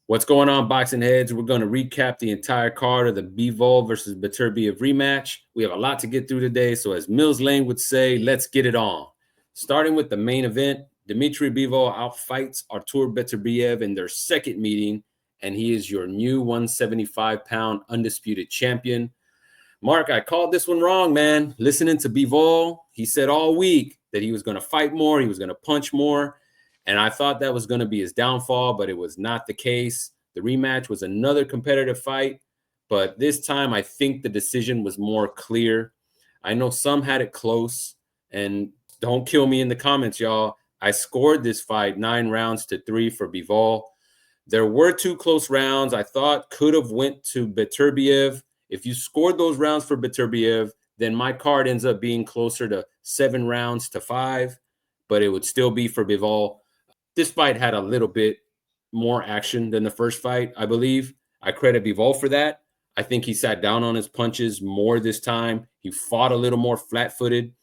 What's going on, boxing heads? We're going to recap the entire card of the Bivol versus Beterbiev rematch. We have a lot to get through today, so as Mills Lane would say, let's get it on. Starting with the main event, Dmitry Bivol outfights Artur Beterbiev in their second meeting, and he is your new 175-pound undisputed champion. Mark, I called this one wrong, man. Listening to Bivol, he said all week that he was going to fight more, he was going to punch more. And I thought that was going to be his downfall, but it was not the case. The rematch was another competitive fight, but this time I think the decision was more clear. I know some had it close, and don't kill me in the comments, y'all. I scored this fight 9-3 for Bivol. There were 2 close rounds I thought could have went to Beterbiev. If you scored those rounds for Beterbiev, then my card ends up being closer to 7-5, but it would still be for Bivol. This fight had a little bit more action than the first fight, I believe. I credit Bivol for that. I think he sat down on his punches more this time. He fought a little more flat-footed.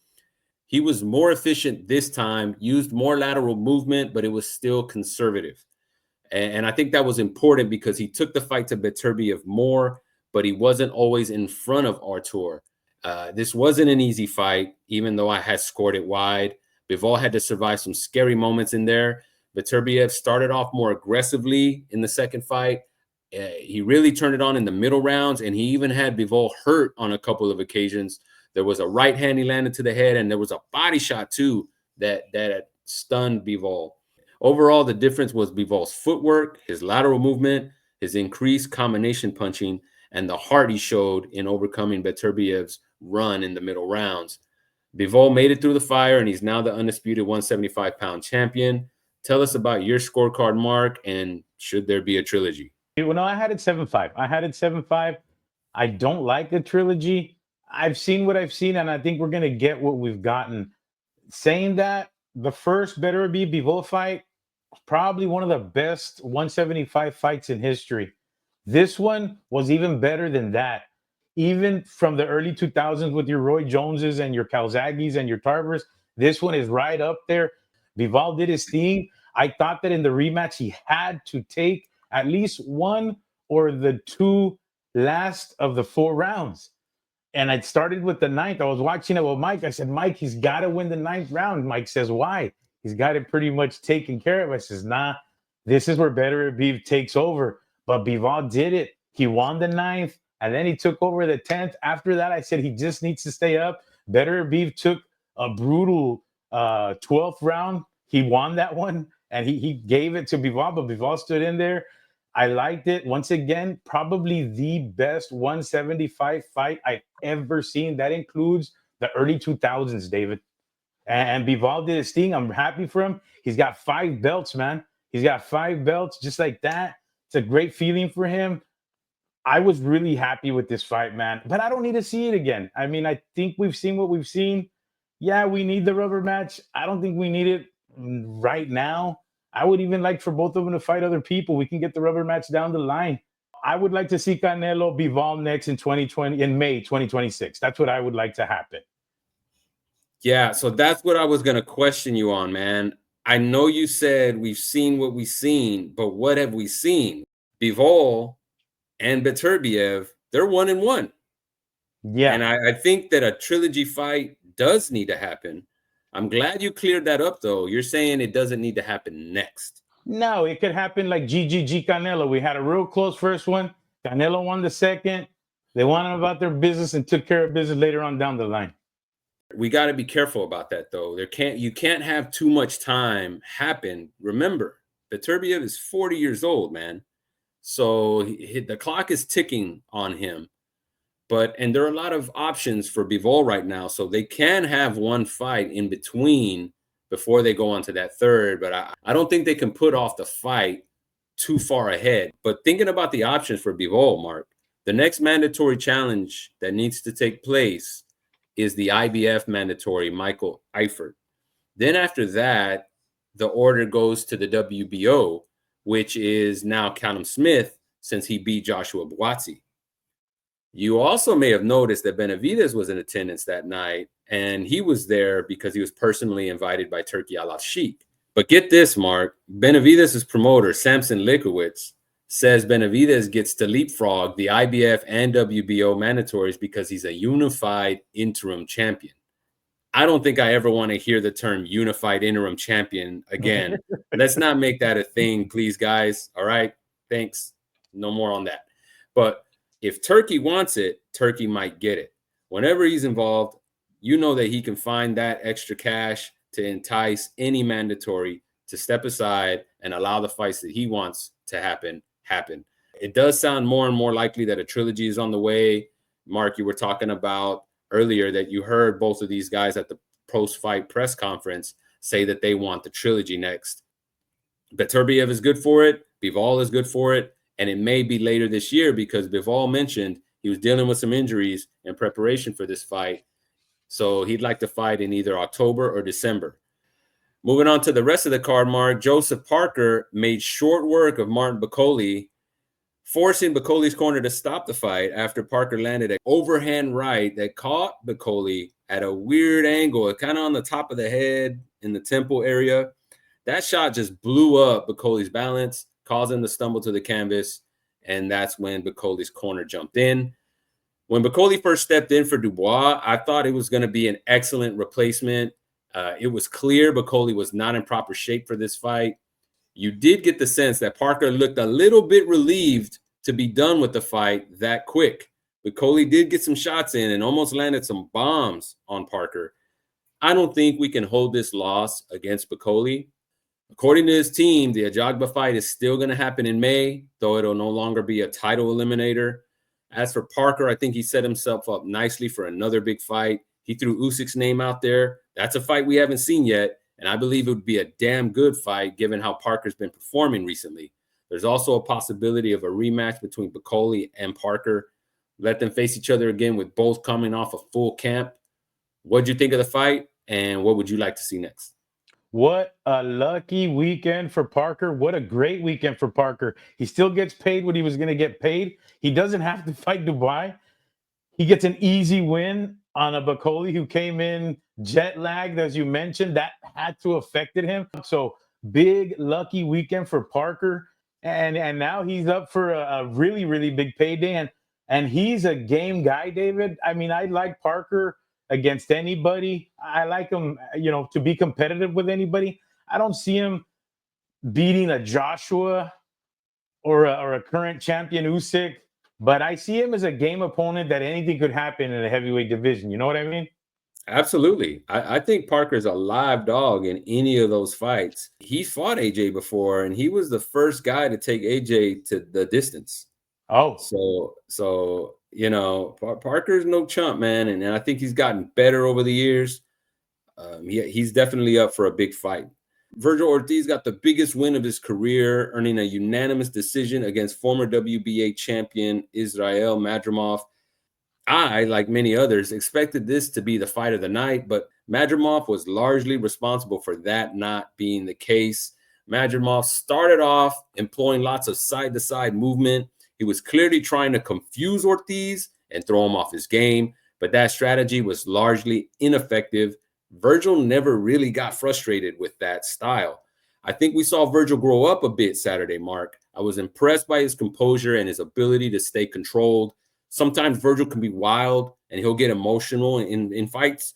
He was more efficient this time, used more lateral movement, but it was still conservative. And I think that was important because he took the fight to Beterbiev more, but he wasn't always in front of Artur. This wasn't an easy fight, even though I had scored it wide. Bivol had to survive some scary moments in there. Beterbiev started off more aggressively in the second fight. He really turned it on in the middle rounds, and he even had Bivol hurt on a couple of occasions. There was a right hand he landed to the head, and there was a body shot, too, that stunned Bivol. Overall, the difference was Bivol's footwork, his lateral movement, his increased combination punching, and the heart he showed in overcoming Beterbiev's run in the middle rounds. Bivol made it through the fire, and he's now the undisputed 175-pound champion. Tell us about your scorecard, Mark, and should there be a trilogy? Well, no, I had it 7-5. I don't like a trilogy. I've seen what I've seen, and I think we're going to get what we've gotten. Saying that, the first Beterbiev Bivol fight, probably one of the best 175 fights in history. This one was even better than that. Even from the early 2000s with your Roy Joneses and your Calzaghes and your Tarvers, this one is right up there. Bivol did his thing. I thought that in the rematch, he had to take at least one or the 2 last of the 4 rounds. And I started with the 9th. I was watching it with Mike. I said, Mike, he's got to win the 9th round. Mike says, why? He's got it pretty much taken care of. I says, nah, this is where Beterbiev takes over. But Bivol did it. He won the 9th, and then he took over the 10th. After that, I said he just needs to stay up. Beterbiev took a brutal 12th round. He won that one, and he gave it to Bivol, but Bivol stood in there. I liked it. Once again, probably the best 175 fight I've ever seen. That includes the early 2000s, David. And Bivol did his thing. I'm happy for him. He's got 5 belts, man. He's got 5 belts just like that. It's a great feeling for him. I was really happy with this fight, man. But I don't need to see it again. I mean, I think we've seen what we've seen. Yeah, we need the rubber match. I don't think we need it right now. I would even like for both of them to fight other people. We can get the rubber match down the line. I would like to see Canelo Bivol next in May 2026. That's what I would like to happen. Yeah, so that's what I was going to question you on, man. I know you said we've seen what we've seen, but what have we seen? Bivol and Beterbiev, they're 1-1. Yeah. And I think that a trilogy fight does need to happen. I'm glad you cleared that up, though. You're saying it doesn't need to happen next. No, it could happen like GGG Canelo. We had a real close first one. Canelo won the second. They went about their business and took care of business later on down the line. We got to be careful about that, though. You can't have too much time happen. Remember, Beterbiev is 40 years old, man. So the clock is ticking on him. And there are a lot of options for Bivol right now, so they can have one fight in between before they go on to that third. But I don't think they can put off the fight too far ahead. But thinking about the options for Bivol, Mark, the next mandatory challenge that needs to take place is the IBF mandatory Michael Eifert. Then after that, the order goes to the WBO, which is now Callum Smith, since he beat Joshua Buatsi. You also may have noticed that Benavidez was in attendance that night, and he was there because he was personally invited by Turki Al Sheikh. But get this, Mark, Benavidez' promoter, Samson Likowitz, says Benavidez gets to leapfrog the IBF and WBO mandatories because he's a unified interim champion. I don't think I ever want to hear the term unified interim champion again. Let's not make that a thing, please, guys. All right. Thanks. No more on that. But if Turkey wants it, Turkey might get it. Whenever he's involved, you know that he can find that extra cash to entice any mandatory to step aside and allow the fights that he wants to happen. It does sound more and more likely that a trilogy is on the way. Mark, you were talking about earlier that you heard both of these guys at the post-fight press conference say that they want the trilogy next. Beterbiev is good for it. Bivol is good for it. And it may be later this year because Bivol mentioned he was dealing with some injuries in preparation for this fight. So he'd like to fight in either October or December. Moving on to the rest of the card, Mark, Joseph Parker made short work of Martin Bakole, forcing Bacole's corner to stop the fight after Parker landed an overhand right that caught Bakole at a weird angle, kind of on the top of the head in the temple area. That shot just blew up Bacole's balance, causing him to stumble to the canvas, and that's when Bacole's corner jumped in. When Bakole first stepped in for Dubois, I thought it was going to be an excellent replacement. It was clear Bakole was not in proper shape for this fight. You did get the sense that Parker looked a little bit relieved to be done with the fight that quick. Bakole did get some shots in and almost landed some bombs on Parker. I don't think we can hold this loss against Bakole. According to his team, the Ajagba fight is still going to happen in May, though it'll no longer be a title eliminator. As for Parker, I think he set himself up nicely for another big fight. He threw Usyk's name out there. That's a fight we haven't seen yet, and I believe it would be a damn good fight given how Parker's been performing recently. There's also a possibility of a rematch between Bakole and Parker. Let them face each other again with both coming off a full camp. What'd you think of the fight, and what would you like to see next? What a lucky weekend for Parker. What a great weekend for Parker. He still gets paid what he was going to get paid. He doesn't have to fight Dubai. He gets an easy win on a Bakole who came in jet lagged, as you mentioned. That had to affected him. So big lucky weekend for Parker. And now he's up for a really, really big payday. And he's a game guy, David. I mean, I like Parker against anybody. I like him, to be competitive with anybody. I don't see him beating a Joshua or a current champion Usyk, but I see him as a game opponent that anything could happen in the heavyweight division. You know what I mean? Absolutely. I think Parker's a live dog in any of those fights. He fought AJ before, and he was the first guy to take AJ to the distance. Oh, So Parker's no chump, man, and I think he's gotten better over the years. He's definitely up for a big fight. Virgil Ortiz got the biggest win of his career, earning a unanimous decision against former WBA champion Israel Madrimov. I, like many others, expected this to be the fight of the night, but Madrimov was largely responsible for that not being the case. Madrimov started off employing lots of side-to-side movement. He was clearly trying to confuse Ortiz and throw him off his game, but that strategy was largely ineffective. Virgil never really got frustrated with that style. I think we saw Virgil grow up a bit Saturday, Mark. I was impressed by his composure and his ability to stay controlled. Sometimes Virgil can be wild and he'll get emotional in fights.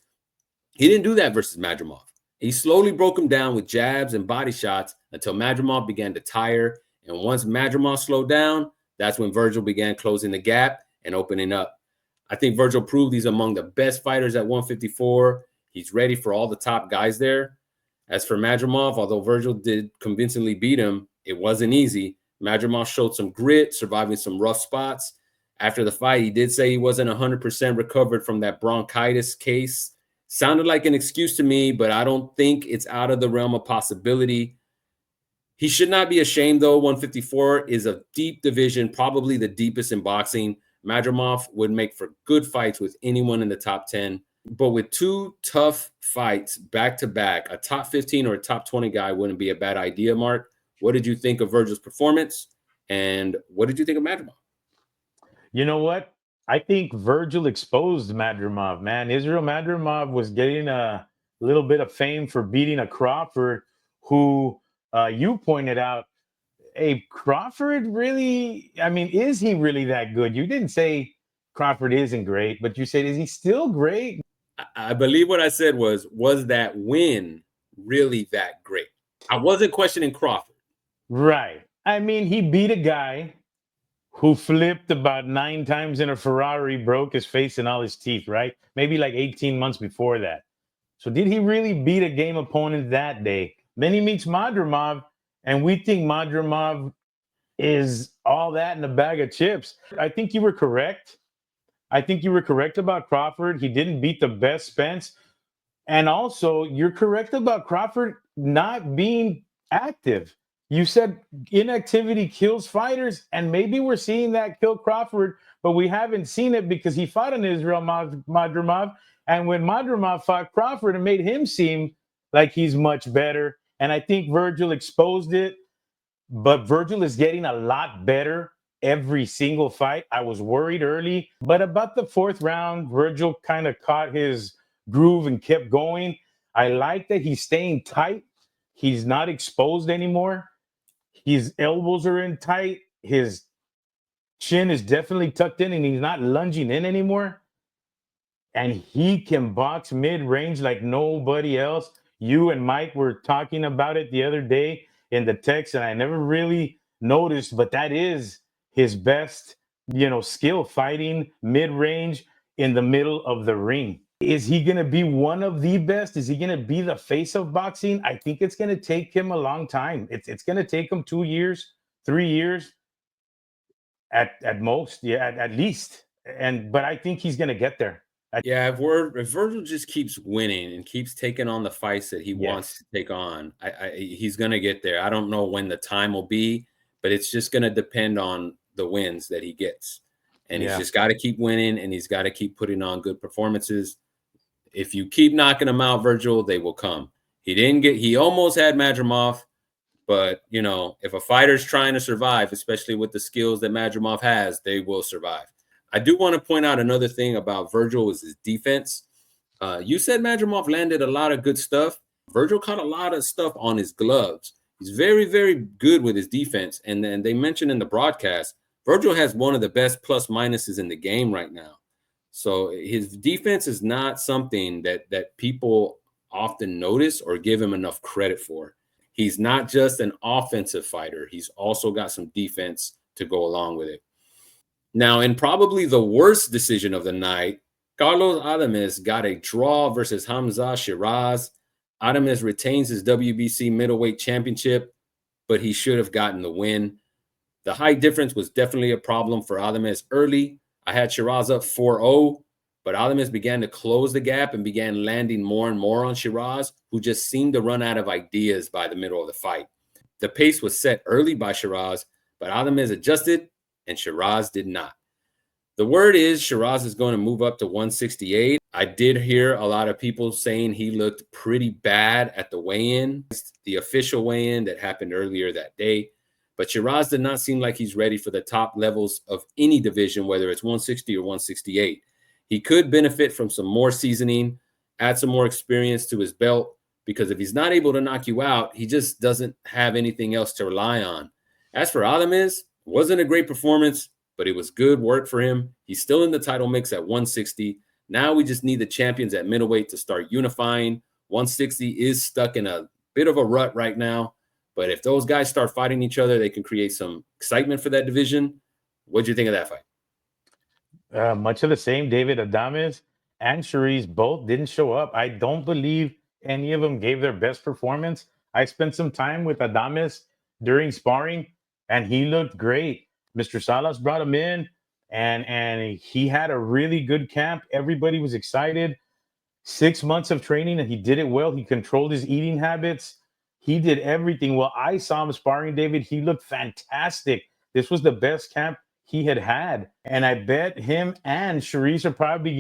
He didn't do that versus Madrimov. He slowly broke him down with jabs and body shots until Madrimov began to tire. And once Madrimov slowed down, that's when Virgil began closing the gap and opening up. I think Virgil proved he's among the best fighters at 154. He's ready for all the top guys there. As for Madrimov, although Virgil did convincingly beat him, it wasn't easy. Madrimov showed some grit, surviving some rough spots. After the fight, he did say he wasn't 100% recovered from that bronchitis case. Sounded like an excuse to me, but I don't think it's out of the realm of possibility. He should not be ashamed, though. 154 is a deep division, probably the deepest in boxing. Madrimov would make for good fights with anyone in the top 10. But with two tough fights back-to-back, a top 15 or a top 20 guy wouldn't be a bad idea, Mark. What did you think of Virgil's performance? And what did you think of Madrimov? you know what? I think Virgil exposed Madrimov, man. Israel Madrimov was getting a little bit of fame for beating a Crawford who you pointed out Hey, Crawford really, I mean, is he really that good? You didn't say Crawford isn't great, but you said, is he still great? I believe what I said was that win really that great? I wasn't questioning Crawford. Right. I mean, he beat a guy who flipped about 9 times in a Ferrari, broke his face and all his teeth, right? Maybe like 18 months before that. So did he really beat a game opponent that day? Then he meets Madrimov, and we think Madrimov is all that in a bag of chips. I think you were correct. I think you were correct about Crawford. He didn't beat the best Spence. And also, you're correct about Crawford not being active. You said inactivity kills fighters, and maybe we're seeing that kill Crawford, but we haven't seen it because he fought in Israel Madrimov. And when Madrimov fought Crawford, it made him seem like he's much better. And I think Virgil exposed it, but Virgil is getting a lot better every single fight. I was worried early, but about the fourth round, Virgil kind of caught his groove and kept going. I like that he's staying tight. He's not exposed anymore. His elbows are in tight. His chin is definitely tucked in and he's not lunging in anymore. And he can box mid range like nobody else. You and Mike were talking about it the other day in the text, and I never really noticed, but that is his best, skill, fighting mid range in the middle of the ring. Is he going to be one of the best? Is he going to be the face of boxing? I think it's going to take him a long time. It's going to take him 2 years, 3 years at most, yeah, at least. But I think he's going to get there. Yeah, if Virgil just keeps winning and keeps taking on the fights that he wants Yes. to take on, he's gonna get there. I don't know when the time will be, but it's just gonna depend on the wins that he gets. And he's Yeah. just got to keep winning and he's got to keep putting on good performances. If you keep knocking them out, Virgil, they will come. He almost had Madrimov, but if a fighter's trying to survive, especially with the skills that Madrimov has, they will survive. I do want to point out another thing about Virgil is his defense. You said Madrimov landed a lot of good stuff. Virgil caught a lot of stuff on his gloves. He's very, very good with his defense. And then they mentioned in the broadcast, Virgil has one of the best plus minuses in the game right now. So his defense is not something that people often notice or give him enough credit for. He's not just an offensive fighter. He's also got some defense to go along with it. Now, in probably the worst decision of the night, Carlos Adames got a draw versus Hamza Shiraz. Adames retains his WBC middleweight championship, but he should have gotten the win. The height difference was definitely a problem for Adames early. I had Shiraz up 4-0, but Adames began to close the gap and began landing more and more on Shiraz, who just seemed to run out of ideas by the middle of the fight. The pace was set early by Shiraz, but Adames adjusted and Shiraz did not. The word is Shiraz is going to move up to 168. I did hear a lot of people saying he looked pretty bad at the weigh-in, the official weigh-in that happened earlier that day. But Shiraz did not seem like he's ready for the top levels of any division, whether it's 160 or 168. He could benefit from some more seasoning, add some more experience to his belt, because if he's not able to knock you out, he just doesn't have anything else to rely on. As for Adames, it wasn't a great performance, but it was good work for him. He's still in the title mix at 160. Now we just need the champions at middleweight to start unifying. 160 is stuck in a bit of a rut right now, but if those guys start fighting each other, they can create some excitement for that division. What do you think of that fight? Much of the same. David Adames and Cherise both didn't show up. I don't believe any of them gave their best performance. I spent some time with Adames during sparring, and he looked great. Mr. Salas brought him in, and he had a really good camp. Everybody was excited. 6 months of training, and he did it well. He controlled his eating habits. He did everything well. I saw him sparring, David. He looked fantastic. This was the best camp he had had, and I bet him and Sharice are probably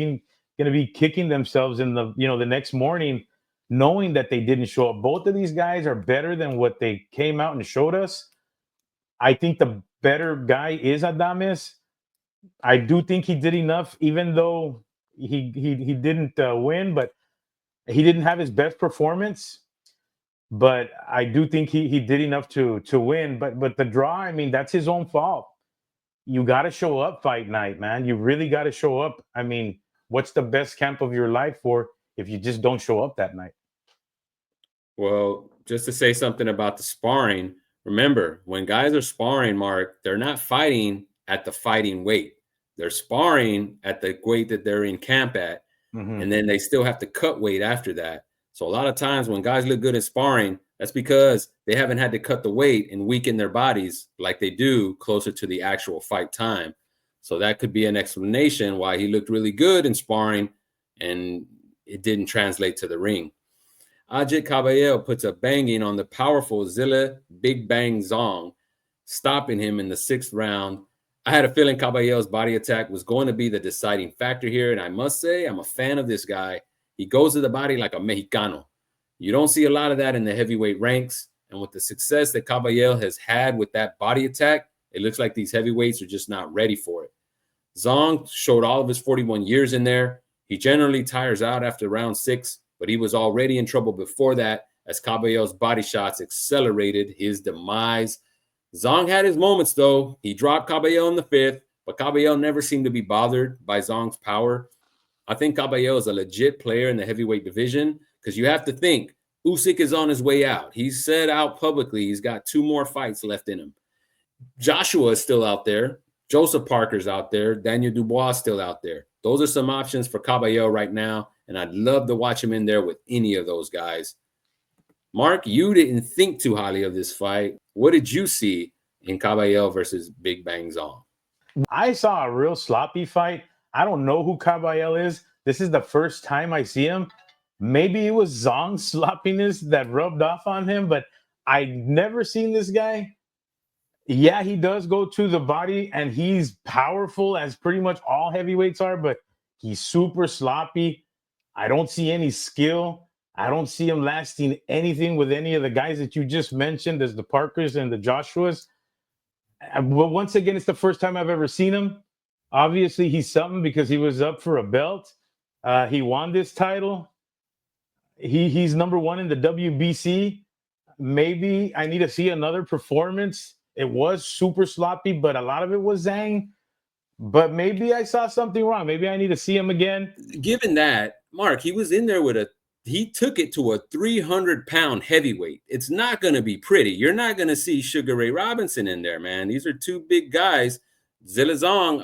going to be kicking themselves in the next morning, knowing that they didn't show up. Both of these guys are better than what they came out and showed us. I think the better guy is Adames. I do think he did enough, even though he didn't win, but he didn't have his best performance. but I do think he did enough to win. But the draw, I mean, that's his own fault. You got to show up fight night, man. You really got to show up. I mean, what's the best camp of your life for if you just don't show up that night? Well, just to say something about the sparring, remember when guys are sparring, Mark, they're not fighting at the fighting weight. They're sparring at the weight that they're in camp at, Hmm. and then they still have to cut weight after that. So a lot of times when guys look good at sparring, that's because they haven't had to cut the weight and weaken their bodies like they do closer to the actual fight time. So that could be an explanation why he looked really good in sparring and it didn't translate to the ring. Ajit Caballero puts a banging on the powerful Zilla Big Bang Zong, stopping him in the 6th round. I had a feeling Caballero's body attack was going to be the deciding factor here, and I must say I'm a fan of this guy. He goes to the body like a Mexicano. You don't see a lot of that in the heavyweight ranks, and with the success that Caballero has had with that body attack, it looks like these heavyweights are just not ready for it. Zong showed all of his 41 years in there. He generally tires out after round 6, but he was already in trouble before that as Caballero's body shots accelerated his demise. Zong had his moments, though. He dropped Caballero in the 5th, but Caballero never seemed to be bothered by Zong's power. I think Caballero is a legit player in the heavyweight division because you have to think Usyk is on his way out. He's said out publicly he's got 2 more fights left in him. Joshua is still out there. Joseph Parker's out there. Daniel Dubois still out there. Those are some options for Caballero right now, and I'd love to watch him in there with any of those guys. Mark, you didn't think too highly of this fight. What did you see in Caballero versus Big Bang Zong? I saw a real sloppy fight. I don't know who Caballero is. This is the first time I see him. Maybe it was Zong's sloppiness that rubbed off on him, but I never seen this guy. Yeah, he does go to the body and he's powerful as pretty much all heavyweights are, but he's super sloppy. I don't see any skill. I don't see him lasting anything with any of the guys that you just mentioned, as the Parkers and the Joshuas. Well, once again, it's the first time I've ever seen him. Obviously, he's something because he was up for a belt. He won this title. He's number one in the WBC. Maybe I need to see another performance. It was super sloppy, but a lot of it was Zhang. But maybe I saw something wrong. Maybe I need to see him again. Given that, Mark, he was in there with he took it to a 300-pound heavyweight. It's not going to be pretty. You're not going to see Sugar Ray Robinson in there, man. These are 2 big guys. Zilazong,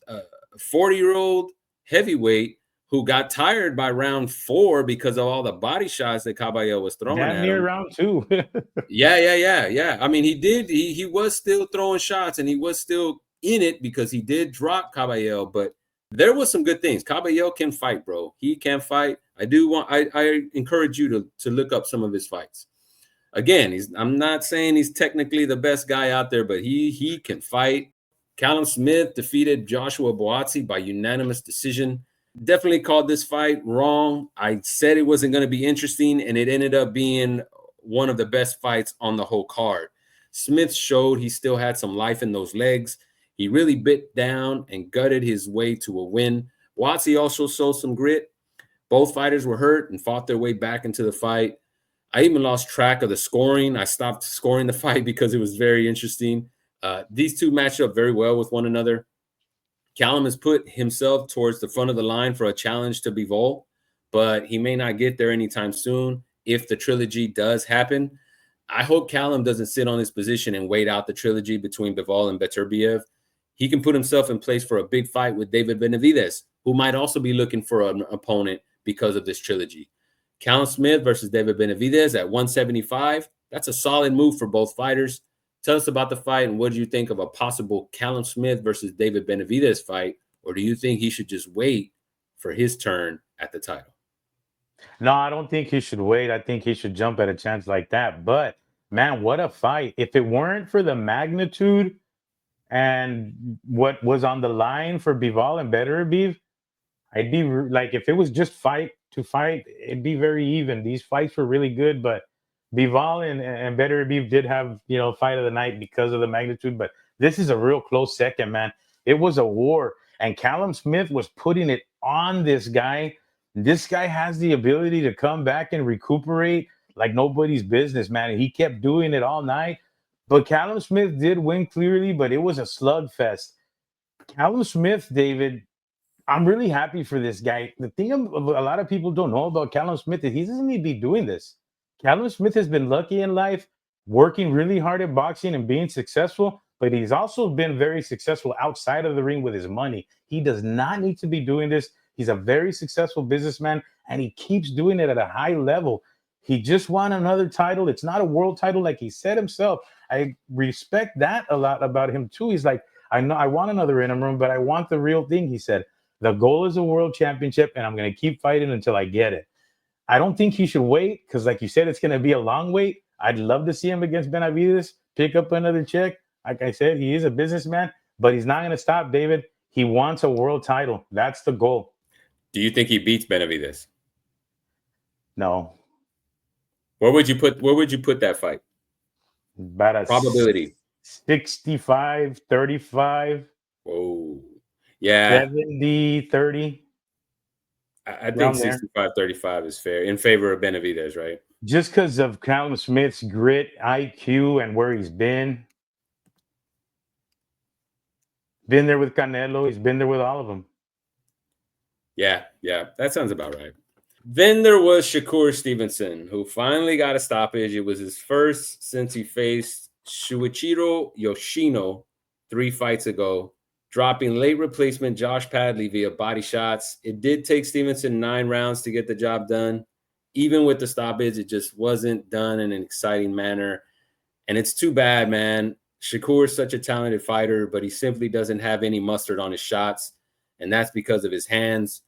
a 40-year-old heavyweight who got tired by round 4 because of all the body shots that Caballero was throwing Damn at near him. round 2. Yeah. I mean, he was still throwing shots and he was still in it because he did drop Caballero, but there was some good things. Caballero can fight, bro. He can fight. I encourage you to look up some of his fights. Again, I'm not saying he's technically the best guy out there, but he can fight. Callum Smith defeated Joshua Boazzi by unanimous decision. Definitely called this fight wrong. I said it wasn't going to be interesting, and it ended up being one of the best fights on the whole card. Smith showed he still had some life in those legs. He really bit down and gutted his way to a win. Boazzi also showed some grit. Both fighters were hurt and fought their way back into the fight. I even lost track of the scoring. I stopped scoring the fight because it was very interesting. These 2 matched up very well with one another. Callum has put himself towards the front of the line for a challenge to Bivol, but he may not get there anytime soon if the trilogy does happen. I hope Callum doesn't sit on his position and wait out the trilogy between Bivol and Beterbiev. He can put himself in place for a big fight with David Benavidez, who might also be looking for an opponent because of this trilogy. Callum Smith versus David Benavidez at 175. That's a solid move for both fighters. Tell us about the fight and what do you think of a possible Callum Smith versus David Benavidez fight, or do you think he should just wait for his turn at the title? No, I don't think he should wait. I think he should jump at a chance like that. But man, what a fight. If it weren't for the magnitude and what was on the line for Bival and Beterbiev, I'd be like, if it was just fight to fight, it'd be very even. These fights were really good, but Bival and Beterbiev did have, fight of the night because of the magnitude. But this is a real close second, man. It was a war. And Callum Smith was putting it on this guy. This guy has the ability to come back and recuperate. like nobody's business, man. And he kept doing it all night. But Callum Smith did win clearly, but it was a slugfest. Callum Smith, David, I'm really happy for this guy. The thing a lot of people don't know about Callum Smith is he doesn't need to be doing this. Callum Smith has been lucky in life, working really hard at boxing and being successful, but he's also been very successful outside of the ring with his money. He does not need to be doing this. He's a very successful businessman, and he keeps doing it at a high level. He just won another title. It's not a world title, like he said himself. I respect that a lot about him too. He's like, I know I want another interim, but I want the real thing. He said, the goal is a world championship, and I'm going to keep fighting until I get it. I don't think he should wait because, like you said, it's going to be a long wait. I'd love to see him against Benavides, pick up another check. Like I said, he is a businessman, but he's not going to stop, David. He wants a world title. That's the goal. Do you think he beats Benavides? No. Where would you put that fight? About a Probability. 65-35. Whoa. Yeah. 70-30. I think 65-35 is fair in favor of Benavides, right? Just because of Callum Smith's grit, IQ, and where he's been. Been there with Canelo. He's been there with all of them. Yeah, that sounds about right. Then there was Shakur Stevenson, who finally got a stoppage. It was his first since he faced Shuichiro Yoshino 3 fights ago, dropping late replacement Josh Padley via body shots. It did take Stevenson 9 rounds to get the job done. Even with the stoppage, it just wasn't done in an exciting manner. And it's too bad, man. Shakur is such a talented fighter, but he simply doesn't have any mustard on his shots. And that's because of his hands,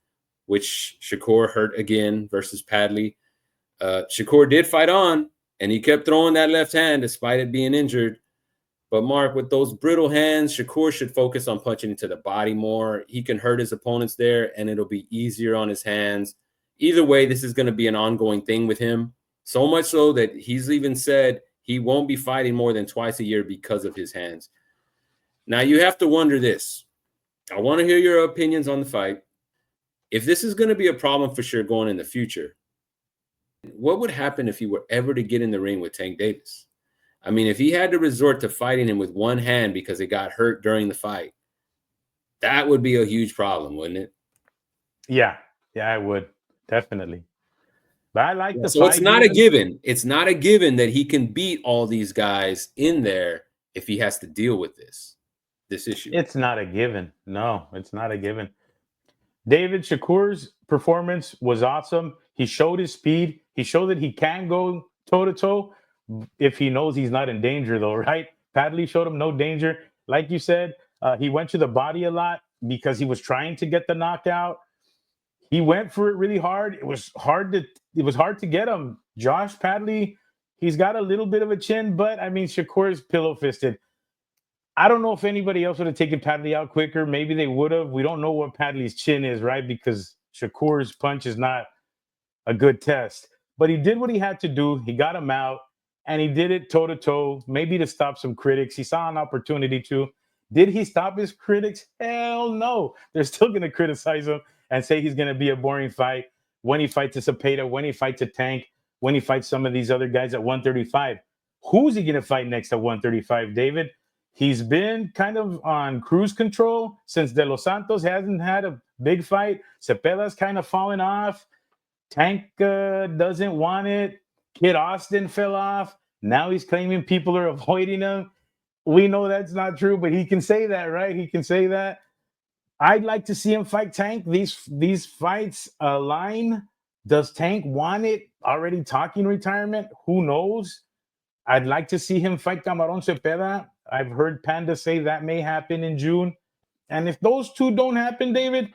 which Shakur hurt again versus Padley. Shakur did fight on, and he kept throwing that left hand despite it being injured. But Mark, with those brittle hands, Shakur should focus on punching into the body more. He can hurt his opponents there, and it'll be easier on his hands. Either way, this is going to be an ongoing thing with him. So much so that he's even said he won't be fighting more than twice a year because of his hands. Now, you have to wonder this. I want to hear your opinions on the fight. If this is going to be a problem for sure going in the future, what would happen if he were ever to get in the ring with Tank Davis? I mean, if he had to resort to fighting him with one hand because it got hurt during the fight, that would be a huge problem, wouldn't it? Yeah, I would. Definitely. But I like the So fight. it's not a given. It's not a given that he can beat all these guys in there if he has to deal with this issue. It's not a given. No, it's not a given. David Shakur's performance was awesome. He showed his speed. He showed that he can go toe-to-toe if he knows he's not in danger, though, right? Padley showed him no danger. Like you said, he went to the body a lot because he was trying to get the knockout. He went for it really hard. It was hard to get him. Josh Padley, he's got a little bit of a chin, but I mean, Shakur's pillow-fisted. I don't know if anybody else would have taken Padley out quicker. Maybe they would have. We don't know what Padley's chin is, right? Because Shakur's punch is not a good test. But he did what he had to do. He got him out, and he did it toe-to-toe, maybe to stop some critics. He saw an opportunity to. Did he stop his critics? Hell no. They're still going to criticize him and say he's going to be a boring fight when he fights a Cepeda, when he fights a Tank, when he fights some of these other guys at 135. Who's he going to fight next at 135, David? He's been kind of on cruise control since De Los Santos hasn't had a big fight. Cepeda's kind of fallen off. Tank doesn't want it. Kid Austin fell off. Now he's claiming people are avoiding him. We know that's not true, but he can say that, right? He can say that. I'd like to see him fight Tank. These fights align. Does Tank want it? Already talking retirement? Who knows? I'd like to see him fight Camarón Cepeda. I've heard Panda say that may happen in June. And if those two don't happen, David,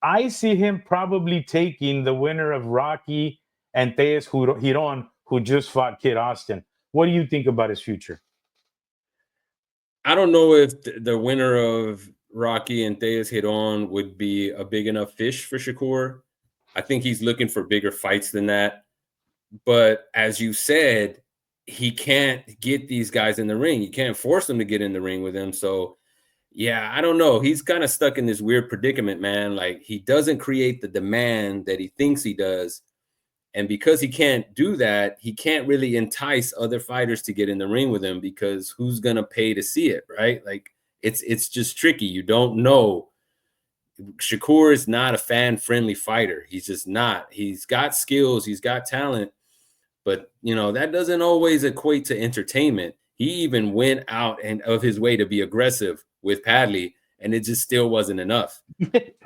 I see him probably taking the winner of Rocky and Tejas Giron, who just fought Kid Austin. What do you think about his future? I don't know if the winner of Rocky and Tejas Giron would be a big enough fish for Shakur. I think he's looking for bigger fights than that. But as you said, he can't get these guys in the ring. You can't force them to get in the ring with him. So, yeah, I don't know. He's kind of stuck in this weird predicament, man. Like, he doesn't create the demand that he thinks he does. And because he can't do that, he can't really entice other fighters to get in the ring with him, because who's gonna pay to see it, right? Like it's just tricky. You don't know. Shakur is not a fan-friendly fighter. He's just not. He's got skills, he's got talent, but that doesn't always equate to entertainment. He even went out and of his way to be aggressive with Padley, and it just still wasn't enough.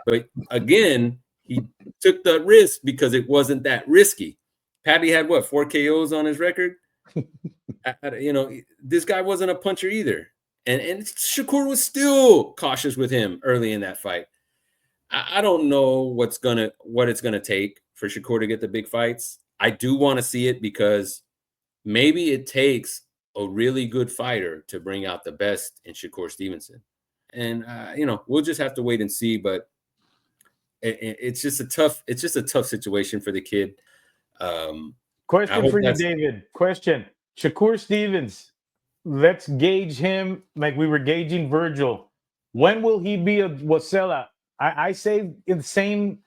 But again, he took the risk because it wasn't that risky. Padley had what, 4 KOs on his record? This guy wasn't a puncher either. And Shakur was still cautious with him early in that fight. I don't know what it's gonna take for Shakur to get the big fights. I do want to see it, because maybe it takes a really good fighter to bring out the best in Shakur Stevenson. And we'll just have to wait and see. But it's just a tough situation for the kid. Question for you, David. Question: Shakur Stevens. Let's gauge him like we were gauging Virgil. When will he be a Wasella? I say in the same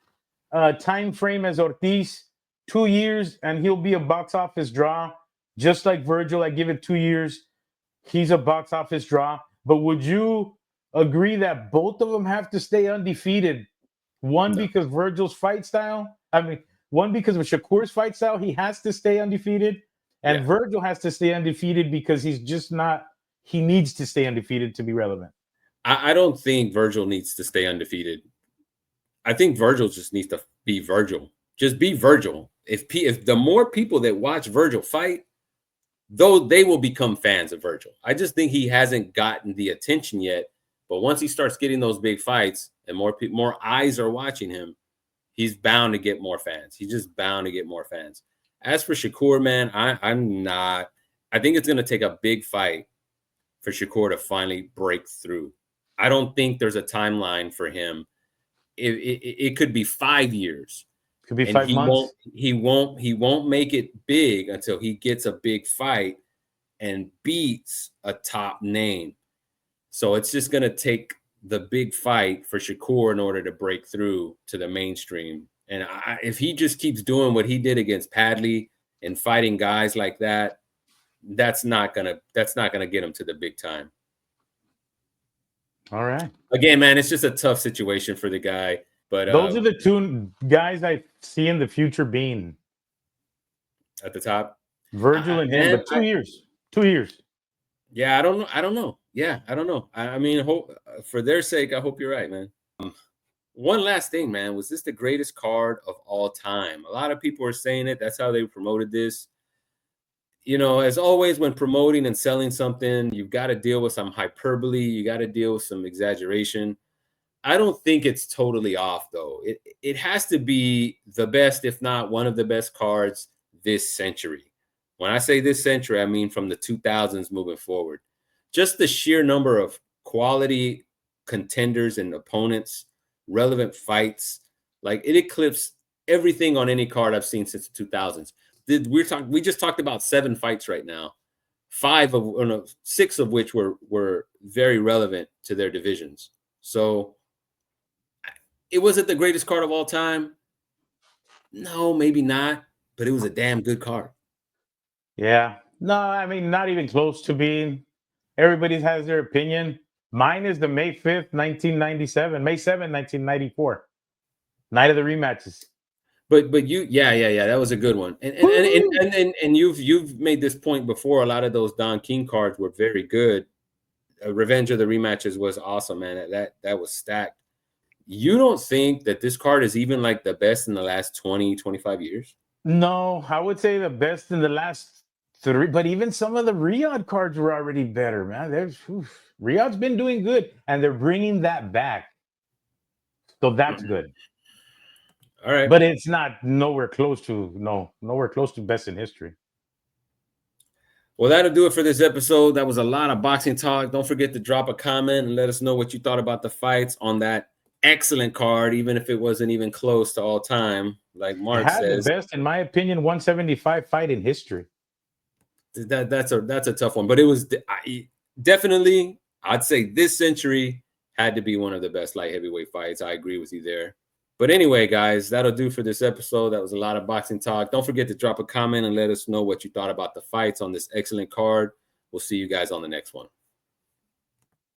time frame as Ortiz, 2 years, and he'll be a box office draw. Just like Virgil, I give it 2 years. He's a box office draw. But would you agree that both of them have to stay undefeated? One, because Virgil's fight style. One, because of Shakur's fight style, he has to stay undefeated. And Virgil has to stay undefeated because he's just not. He needs to stay undefeated to be relevant. I don't think Virgil needs to stay undefeated. I think Virgil just needs to be Virgil. Just be Virgil. If the more people that watch Virgil fight, though, they will become fans of Virgil. I just think he hasn't gotten the attention yet. But once he starts getting those big fights and more eyes are watching him, he's bound to get more fans. He's just bound to get more fans. As for Shakur, man, I'm not. I think it's going to take a big fight for Shakur to finally break through. I don't think there's a timeline for him. It could be 5 years. Could be 5 months. He won't make it big until he gets a big fight and beats a top name. So it's just going to take the big fight for Shakur in order to break through to the mainstream. And if he just keeps doing what he did against Padley and fighting guys like that, that's not gonna get him to the big time. All right. Again, man, it's just a tough situation for the guy. But those are the two guys I see in the future being at the top. Virgil and him, but 2 years. 2 years. Yeah, I don't know. Yeah, I don't know. I mean, for their sake, I hope you're right, man. One last thing, man. Was this the greatest card of all time? A lot of people are saying it. That's how they promoted this. As always, when promoting and selling something, you've got to deal with some hyperbole. You got to deal with some exaggeration. I don't think it's totally off, though. It has to be the best, if not one of the best cards this century. When I say this century, I mean from the 2000s moving forward. Just the sheer number of quality contenders and opponents, relevant fights, like it eclipsed everything on any card I've seen since the 2000s. We just talked about 7 fights right now, 6 of which were very relevant to their divisions. So was it the greatest card of all time? No, maybe not, but it was a damn good card. Yeah. No, I mean, not even close to being. Everybody has their opinion. Mine is the May 5th, 1997, May 7th, 1994. Night of the rematches. But you, yeah, that was a good one. And you've made this point before. A lot of those Don King cards were very good. Revenge of the Rematches was awesome, man. That was stacked. You don't think that this card is even like the best in the last 20, 25 years? No, I would say the best in the last 3, but even some of the Riyadh cards were already better, man. Riyadh's been doing good, and they're bringing that back. So that's good. All right. But it's not nowhere close to best in history. Well, that'll do it for this episode. That was a lot of boxing talk. Don't forget to drop a comment and let us know what you thought about the fights on that excellent card, even if it wasn't even close to all time. Like Mark says, the best, in my opinion, 175 fight in history. That's a tough one, but it was definitely, I'd say this century had to be one of the best light heavyweight fights. I agree with you there. But anyway, guys, that'll do for this episode. That was a lot of boxing talk. Don't forget to drop a comment and let us know what you thought about the fights on this excellent card. We'll see you guys on the next one.